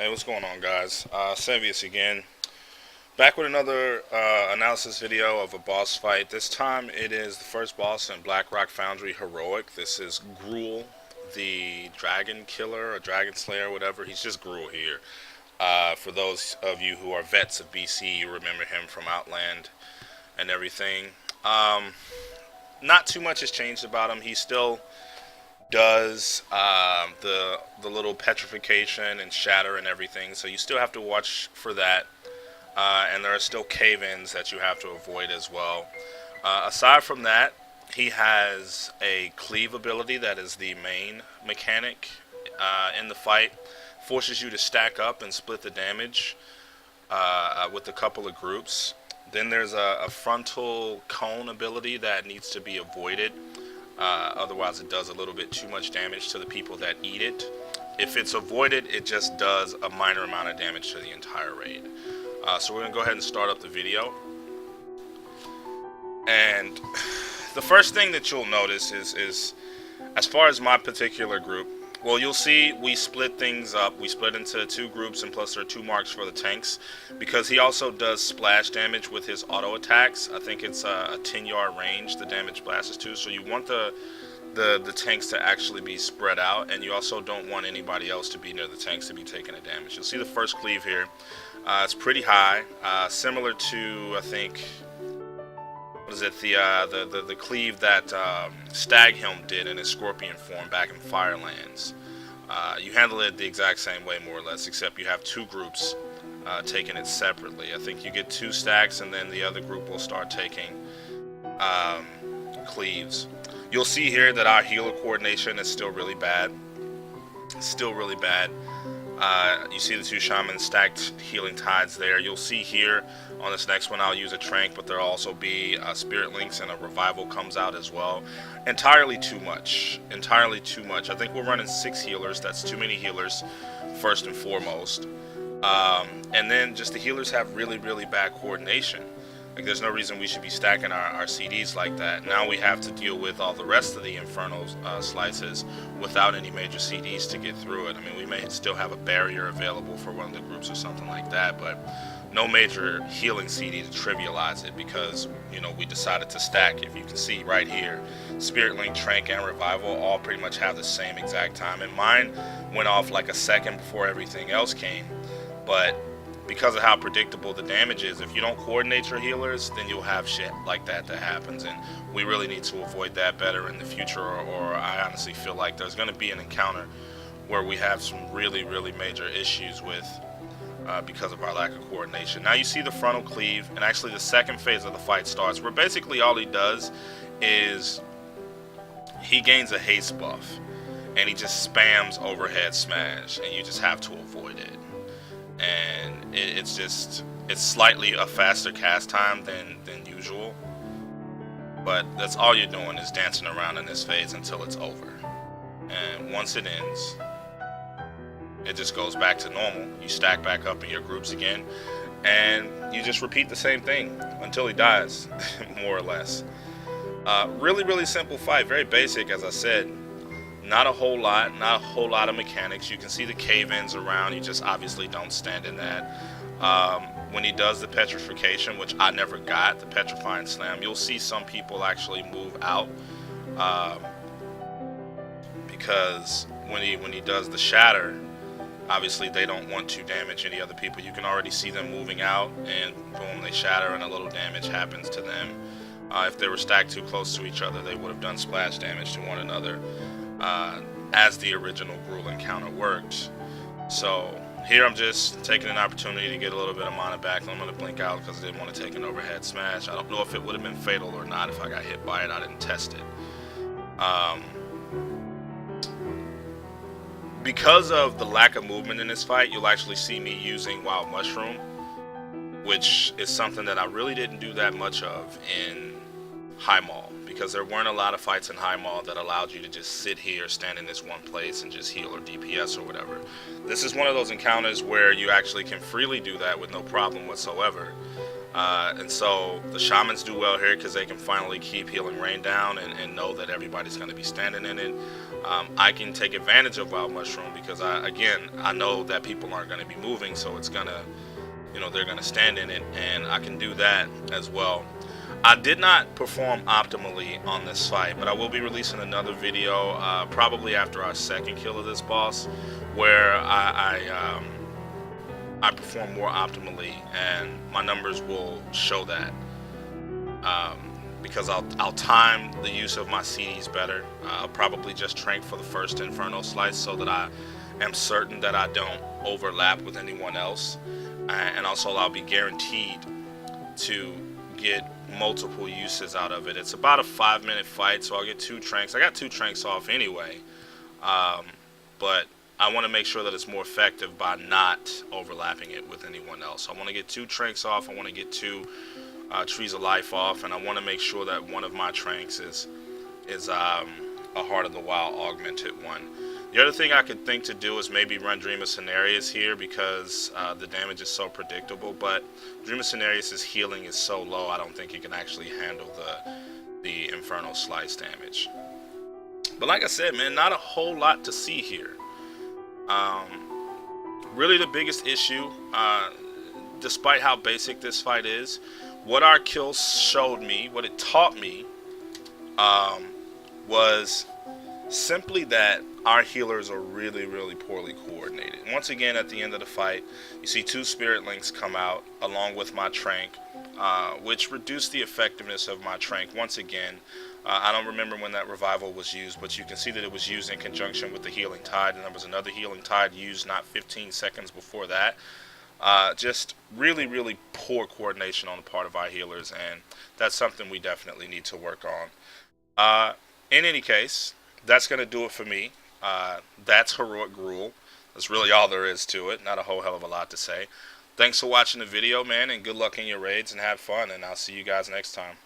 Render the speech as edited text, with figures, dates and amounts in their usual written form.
Hey, what's going on, guys? Savius again. Back with another analysis video of a boss fight. This time it is the first boss in Blackrock Foundry Heroic. This is Gruul, the dragon killer or dragon slayer, whatever. He's just Gruul here. For those of you who are vets of BC, you remember him from Outland and everything. Not too much has changed about him. He still does the little petrification and shatter and everything, so you still have to watch for that. And there are still cave-ins that you have to avoid as well. Aside from that, he has a cleave ability that is the main mechanic in the fight. Forces you to stack up and split the damage with a couple of groups. Then there's a frontal cone ability that needs to be avoided. Otherwise it does a little bit too much damage to the people that eat it. If it's avoided, it just does a minor amount of damage to the entire raid. So we're going to go ahead and start up the video. And the first thing that you'll notice is as far as my particular group, well, you'll see we split things up. We split into two groups, and plus there are 2 marks for the tanks, because he also does splash damage with his auto attacks. I think it's a 10-yard range the damage blasts to, so you want the tanks to actually be spread out, and you also don't want anybody else to be near the tanks to be taking the damage. You'll see the first cleave here. It's pretty high, similar to, I think, what is it, the cleave that Staghelm did in his scorpion form back in Firelands. You handle it the exact same way, more or less, except you have 2 groups taking it separately. I think you get 2 stacks, and then the other group will start taking cleaves. You'll see here that our healer coordination is still really bad. Still really bad. You see the 2 shamans stacked healing tides there. You'll see here on this next one I'll use a trank, but there'll also be spirit links, and a revival comes out as well. Entirely too much. Entirely too much. I think we're running 6 healers. That's too many healers, first and foremost. And then just the healers have really, really bad coordination. Like, there's no reason we should be stacking our CDs like that. Now we have to deal with all the rest of the Inferno slices without any major CDs to get through it. I mean, we may still have a barrier available for one of the groups or something like that, but no major healing CD to trivialize it, because, you know, we decided to stack. If you can see right here, Spirit Link, Trank, and Revival all pretty much have the same exact time. And mine went off like a second before everything else came, but because of how predictable the damage is, if you don't coordinate your healers, then you'll have shit like that happens, and we really need to avoid that better in the future, or I honestly feel like there's going to be an encounter where we have some really, really major issues with because of our lack of coordination. Now you see the frontal cleave, and actually the second phase of the fight starts, where basically all he does is he gains a haste buff, and he just spams overhead smash, and you just have to avoid it. And it's slightly a faster cast time than usual, but that's all you're doing, is dancing around in this phase until it's over. And once it ends, it just goes back to normal. You stack back up in your groups again, and you just repeat the same thing until he dies, more or less. Really, really simple fight, very basic, as I said. Not a whole lot of mechanics. You can see the cave-ins around. You just obviously don't stand in that. When he does the petrification, which I never got, the petrifying slam, you'll see some people actually move out, because when he does the shatter, obviously they don't want to damage any other people. You can already see them moving out, and boom, they shatter, and a little damage happens to them. If they were stacked too close to each other, they would have done splash damage to one another. As the original Gruul encounter worked. So here I'm just taking an opportunity to get a little bit of mana back. I'm going to blink out because I didn't want to take an overhead smash. I don't know if it would have been fatal or not if I got hit by it. I didn't test it. Because of the lack of movement in this fight, you'll actually see me using Wild Mushroom, which is something that I really didn't do that much of in High Mall, because there weren't a lot of fights in High Mall that allowed you to just sit here, stand in this one place, and just heal or DPS or whatever. This is one of those encounters where you actually can freely do that with no problem whatsoever. And so the shamans do well here because they can finally keep healing rain down and know that everybody's going to be standing in it. I can take advantage of wild mushroom because I know that people aren't going to be moving, so it's gonna, they're going to stand in it, and I can do that as well. I did not perform optimally on this fight, but I will be releasing another video probably after our second kill of this boss, where I perform more optimally, and my numbers will show that. Because I'll time the use of my CDs better. I'll probably just trank for the first Inferno Slice so that I am certain that I don't overlap with anyone else, and also I'll be guaranteed to get multiple uses out of it. It's about a 5-minute fight, so I'll get 2 tranks. I got 2 tranks off anyway, but I want to make sure that it's more effective by not overlapping it with anyone else. I want to get 2 tranks off. I want to get 2 Trees of Life off, and I want to make sure that one of my tranks is a Heart of the Wild augmented one. The other thing I could think to do is maybe run Dream of Cenarius here because the damage is so predictable, but Dream of Cenarius' healing is so low, I don't think it can actually handle the Infernal Slice damage. But like I said, man, not a whole lot to see here. Really the biggest issue, despite how basic this fight is, what our kills showed me, what it taught me, was simply that our healers are really, really poorly coordinated. Once again, at the end of the fight, you see 2 Spirit Links come out along with my Trank, which reduced the effectiveness of my Trank. Once again, I don't remember when that revival was used, but you can see that it was used in conjunction with the Healing Tide, and there was another Healing Tide used not 15 seconds before that. Just really, really poor coordination on the part of our healers, and that's something we definitely need to work on. In any case, that's going to do it for me. That's Heroic Gruul. That's really all there is to it. Not a whole hell of a lot to say. Thanks for watching the video, man, and good luck in your raids, and have fun, and I'll see you guys next time.